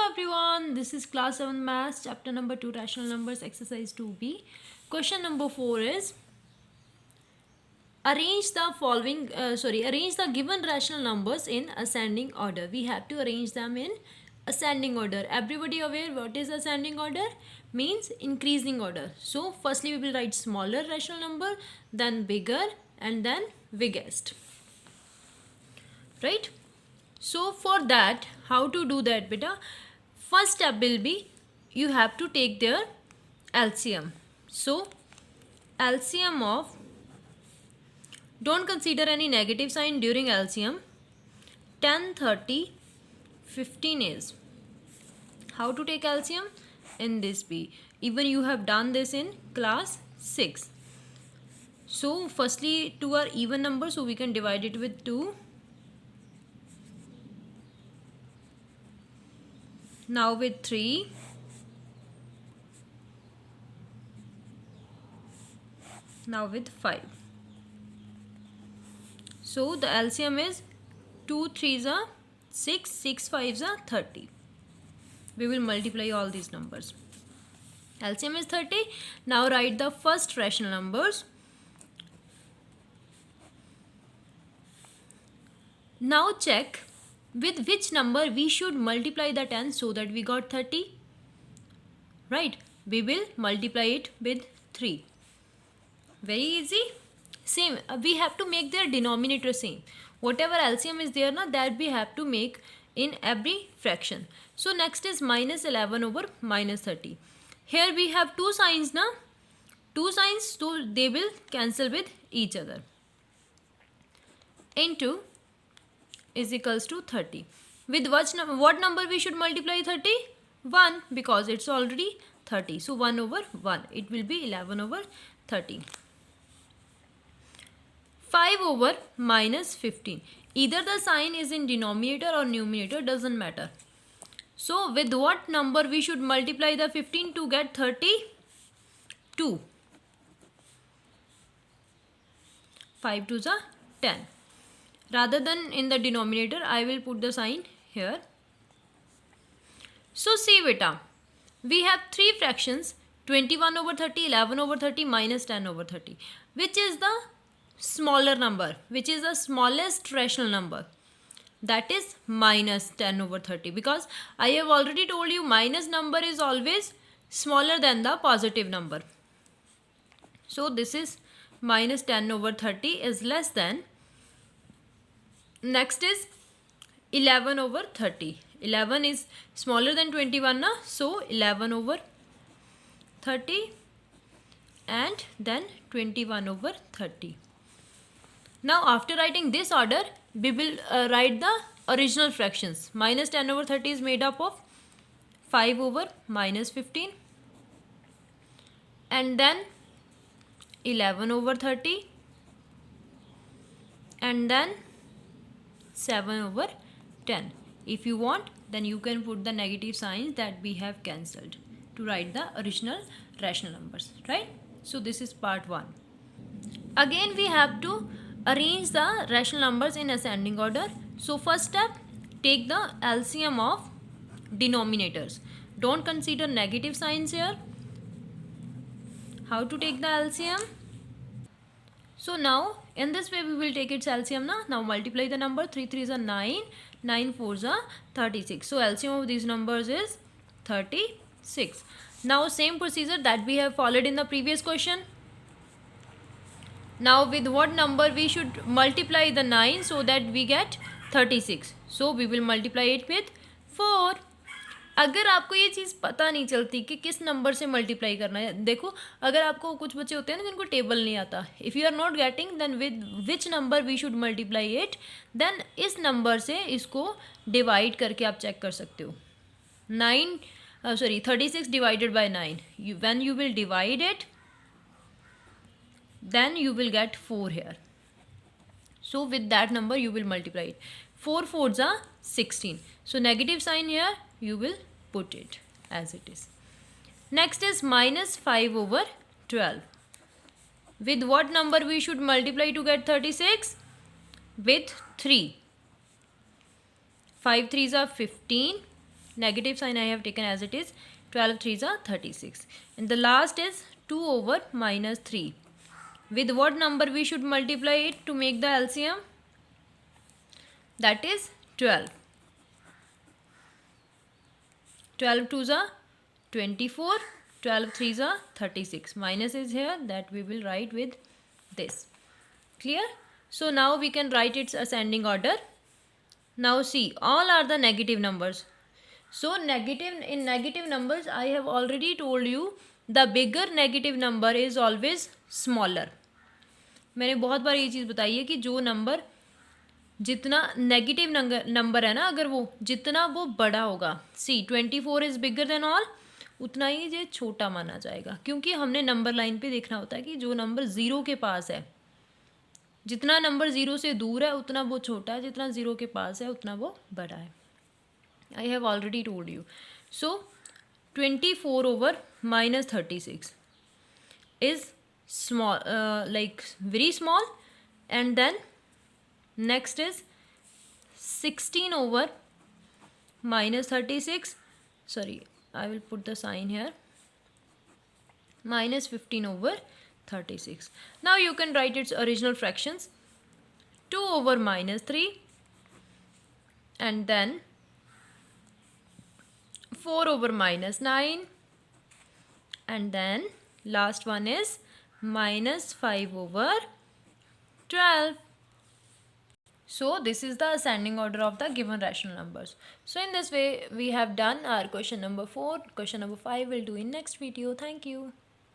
everyone, this is class 7 maths chapter number 2 rational numbers exercise 2b. Question number 4 is arrange the given rational numbers in ascending order. We have to arrange them in ascending order. Everybody aware what is ascending order? Means increasing order. So firstly we will write smaller rational number, then bigger, and then biggest. Right? So for that, how to do that, beta? First step will be you have to take their LCM. So LCM of, don't consider any negative sign during LCM. 10, 30, 15 is. How to take LCM? In this B. Even you have done this in class 6. So firstly 2 are even numbers, so we can divide it with 2. Now with 3, now with 5. So the LCM is 2 3s are 6, 6 5s are 30. We will multiply all these numbers. LCM is 30. Now write the first rational numbers. Now check with which number we should multiply the 10 so that we got 30. Right? We will multiply it with 3. Very easy. Same. We have to make their denominator same. Whatever LCM is there, that we have to make in every fraction. So next is minus 11 over minus 30. Here we have two signs, two signs, so they will cancel with each other. Into is equals to 30. With what number we should multiply 30? 1, because it's already 30. So 1 over 1. It will be 11 over 30. 5 over minus 15. Either the sign is in denominator or numerator, doesn't matter. So with what number we should multiply the 15 to get 30? 2. 5 2s are 10. Rather than in the denominator, I will put the sign here. So see beta, we have 3 fractions, 21 over 30, 11 over 30, minus 10 over 30. Which is the smaller number? Which is the smallest rational number? That is minus 10 over 30, because I have already told you minus number is always smaller than the positive number. So this is minus 10 over 30 is less than. Next is 11 over 30. 11 is smaller than 21, so 11 over 30 and then 21 over 30. Now after writing this order, we will write the original fractions. Minus 10 over 30 is made up of 5 over minus 15 and then 11 over 30 and then 7 over 10. If you want, then you can put the negative signs that we have cancelled to write the original rational numbers, right? So this is part 1. Again we have to arrange the rational numbers in ascending order. So first step, take the LCM of denominators. Don't consider negative signs here. How to take the LCM? So now in this way we will take its LCM. Now multiply the number. 3 3s are 9, 9 4s are 36. So LCM of these numbers is 36. Now same procedure that we have followed in the previous question. Now with what number we should multiply the 9 so that we get 36. So we will multiply it with 4. अगर आपको ये चीज़ पता नहीं चलती कि किस number से multiply करना है, देखो अगर आपको कुछ बच्चे होते हैं ना जिनको टेबल नहीं आता, if you are not getting then with which number we should multiply it, then इस नंबर से इसको डिवाइड करके आप चेक कर सकते हो. 36 divided by 9, when you will divide it then you will get 4 here. So with that number you will multiply it. 4 4s are 16. So negative sign here you will put it as it is. Next is minus 5 over 12. With what number we should multiply to get 36? With 3. 5 3s are 15 negative sign I have taken as it is. 12 3s are 36. And the last is 2 over minus 3. With what number we should multiply it to make the LCM? That is 12. 12 2s are 24. 12 3s are 36. Minus is here, that we will write with this. Clear? So now we can write its ascending order. Now see, all are the negative numbers. So in negative numbers, I have already told you the bigger negative number is always smaller. मैंने बहुत बार ये चीज़ बताई है कि जो number जितना negative number है ना, अगर वो जितना वो बड़ा होगा, सी 24 इज़ बिगर देन ऑल, उतना ही ये छोटा माना जाएगा, क्योंकि हमने नंबर लाइन पे देखना होता है कि जो नंबर ज़ीरो के पास है, जितना नंबर ज़ीरो से दूर है उतना वो छोटा है, जितना ज़ीरो के पास है उतना वो बड़ा है. I have already told you. So 24 over minus 36 is small, like very small. And then next is 16 over minus 36. Sorry, I will put the sign here. Minus 15 over 36. Now you can write its original fractions. 2 over minus 3. And then 4 over minus 9, and then last one is minus 5 over 12. So this is the ascending order of the given rational numbers. So in this way we have done our question number 4. Question number 5 we'll do in next video. Thank you.